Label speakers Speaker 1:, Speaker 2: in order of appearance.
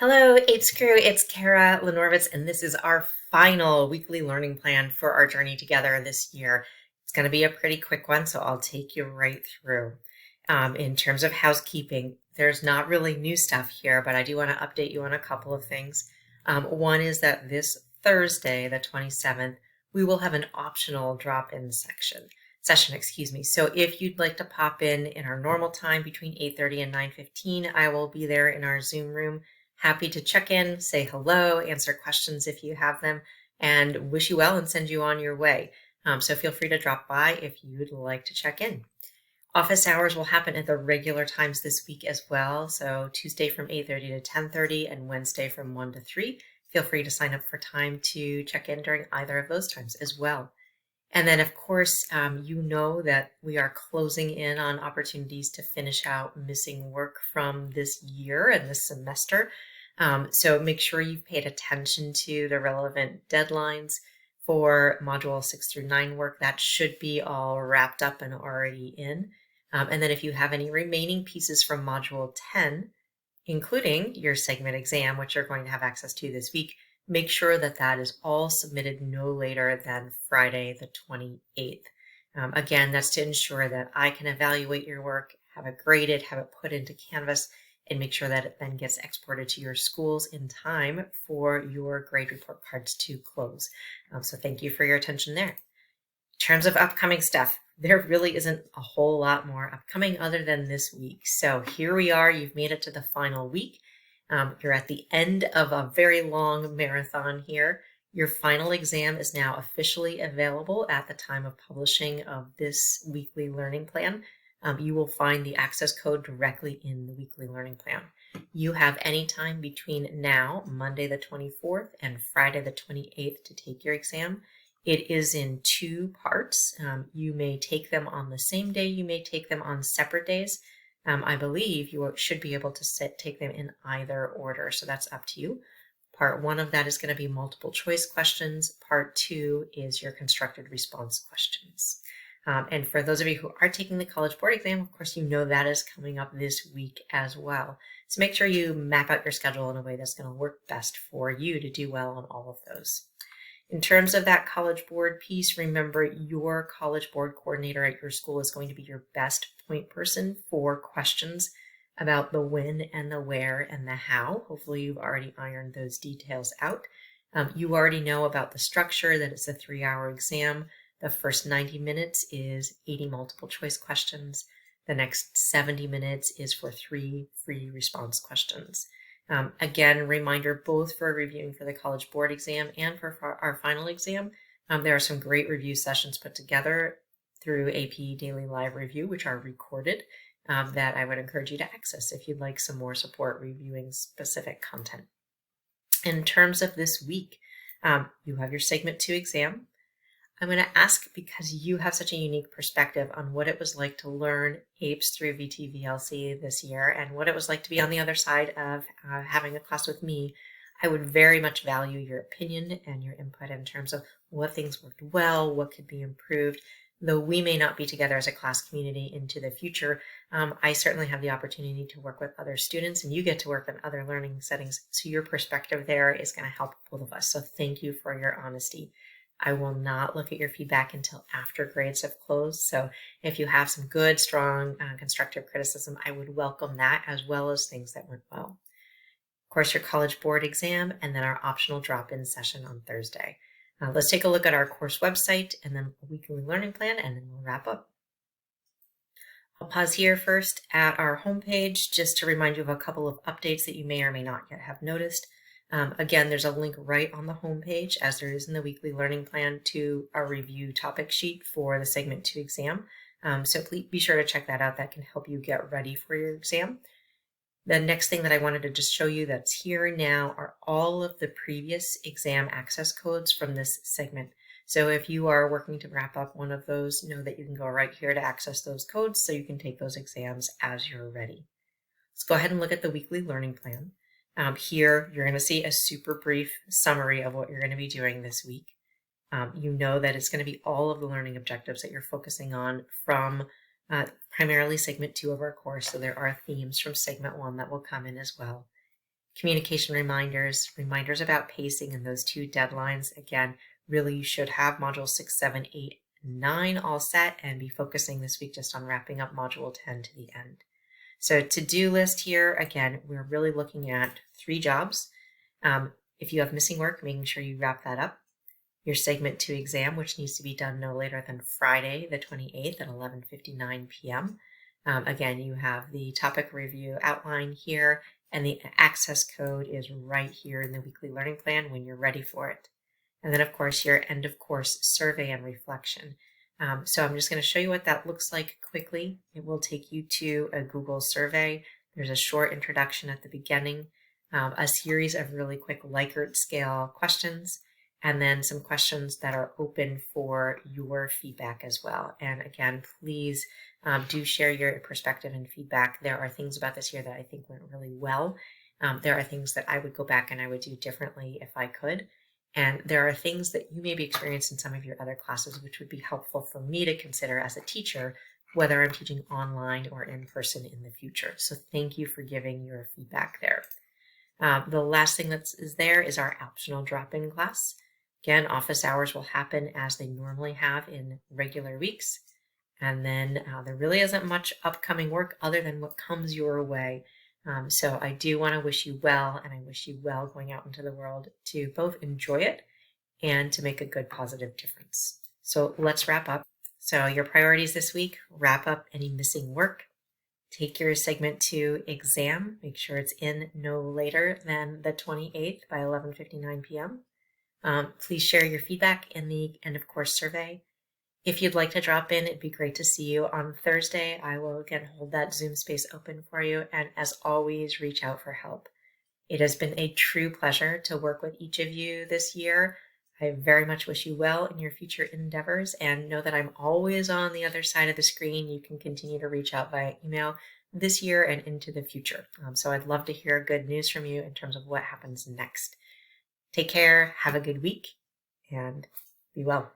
Speaker 1: Hello, Apes crew. It's Kara Lenorvitz, and this is our final weekly learning plan for our journey together this year. It's going to be a pretty quick one, so I'll take you right through. In terms of housekeeping, there's not really new stuff here, but I do want to update you on a couple of things. One is that this Thursday, the 27th, we will have an optional drop-in session, excuse me. So if you'd like to pop in our normal time between 8:30 and 9:15, I will be there in our Zoom room. Happy to check in, say hello, answer questions if you have them, and wish you well and send you on your way. So feel free to drop by if you'd like to check in. Office hours will happen at the regular times this week as well. So Tuesday from 8:30 to 10:30 and Wednesday from 1 to 3. Feel free to sign up for time to check in during either of those times as well. And then, of course, you know that we are closing in on opportunities to finish out missing work from this year and this semester. So make sure you've paid attention to the relevant deadlines for Module 6 through 9 work. That should be all wrapped up and already in. And then if you have any remaining pieces from Module 10, including your segment exam, which you're going to have access to this week, make sure that that is all submitted no later than Friday the 28th. Again, that's to ensure that I can evaluate your work, have it graded, have it put into Canvas, and make sure that it then gets exported to your schools in time for your grade report cards to close. So thank you for your attention there. In terms of upcoming stuff, there really isn't a whole lot more upcoming other than this week. So here we are, you've made it to the final week. You're at the end of a very long marathon here. Your final exam is now officially available at the time of publishing of this weekly learning plan. You will find the access code directly in the weekly learning plan. You have any time between now, Monday the 24th, and Friday the 28th to take your exam. It is in 2 parts. You may take them on the same day. You may take them on separate days. I believe you should be able to take them in either order, so that's up to you. Part 1 of that is going to be multiple choice questions. Part 2 is your constructed response questions. And for those of you who are taking the College Board exam, of course, you know that is coming up this week as well. So make sure you map out your schedule in a way that's going to work best for you to do well on all of those. In terms of that College Board piece, remember your College Board coordinator at your school is going to be your best point person for questions about the when and the where and the how. Hopefully you've already ironed those details out. You already know about the structure, that it's a 3-hour exam. The first 90 minutes is 80 multiple choice questions. The next 70 minutes is for 3 free response questions. Again, reminder, both for reviewing for the College Board exam and for our final exam, there are some great review sessions put together through AP Daily Live Review, which are recorded, that I would encourage you to access if you'd like some more support reviewing specific content. In terms of this week, you have your Segment 2 exam. I'm going to ask, because you have such a unique perspective on what it was like to learn Apes through VTVLC this year and what it was like to be on the other side of having a class with me, I would very much value your opinion and your input in terms of what things worked well, what could be improved. Though we may not be together as a class community into the future, I certainly have the opportunity to work with other students, and you get to work in other learning settings. So your perspective there is going to help both of us. So thank you for your honesty. I will not look at your feedback until after grades have closed. So if you have some good, strong, constructive criticism, I would welcome that, as well as things that went well. Of course, your College Board exam, and then our optional drop-in session on Thursday. Let's take a look at our course website and then a weekly learning plan, and then we'll wrap up. I'll pause here first at our homepage just to remind you of a couple of updates that you may or may not yet have noticed. Again, there's a link right on the homepage, as there is in the weekly learning plan, to a review topic sheet for the Segment 2 exam. So please be sure to check that out. That can help you get ready for your exam. The next thing that I wanted to just show you that's here now are all of the previous exam access codes from this segment. So if you are working to wrap up one of those, know that you can go right here to access those codes so you can take those exams as you're ready. Let's go ahead and look at the weekly learning plan. Here, you're going to see a super brief summary of what you're going to be doing this week. You know that it's going to be all of the learning objectives that you're focusing on from primarily segment 2 of our course. So there are themes from segment 1 that will come in as well. communication reminders, reminders about pacing, and those 2 deadlines. Again, really you should have modules 6, 7, 8, 9 all set and be focusing this week just on wrapping up module 10 to the end. So to-do list here, again, we're really looking at 3 jobs. If you have missing work, making sure you wrap that up. Your segment 2 exam, which needs to be done no later than Friday, the 28th at 11:59 p.m. Again, you have the topic review outline here, and the access code is right here in the weekly learning plan when you're ready for it. And then, of course, your end of course survey and reflection. So I'm just going to show you what that looks like quickly. It will take you to a Google survey. There's a short introduction at the beginning, a series of really quick Likert scale questions, and then some questions that are open for your feedback as well. And again, please do share your perspective and feedback. There are things about this year that I think went really well. There are things that I would go back and I would do differently if I could. And there are things that you maybe experienced in some of your other classes, which would be helpful for me to consider as a teacher, whether I'm teaching online or in person in the future. So thank you for giving your feedback there. The last thing that is there is our optional drop-in class. Again, office hours will happen as they normally have in regular weeks. And then there really isn't much upcoming work other than what comes your way. So I do want to wish you well, and I wish you well going out into the world to both enjoy it and to make a good positive difference. So let's wrap up. So your priorities this week: wrap up any missing work, take your segment 2 exam, make sure it's in no later than the 28th by 11:59 p.m. Please share your feedback in the end of course survey. If you'd like to drop in, it'd be great to see you on Thursday. I will again hold that Zoom space open for you. And as always, reach out for help. It has been a true pleasure to work with each of you this year. I very much wish you well in your future endeavors, and know that I'm always on the other side of the screen. You can continue to reach out via email this year and into the future. So I'd love to hear good news from you in terms of what happens next. Take care, have a good week, and be well.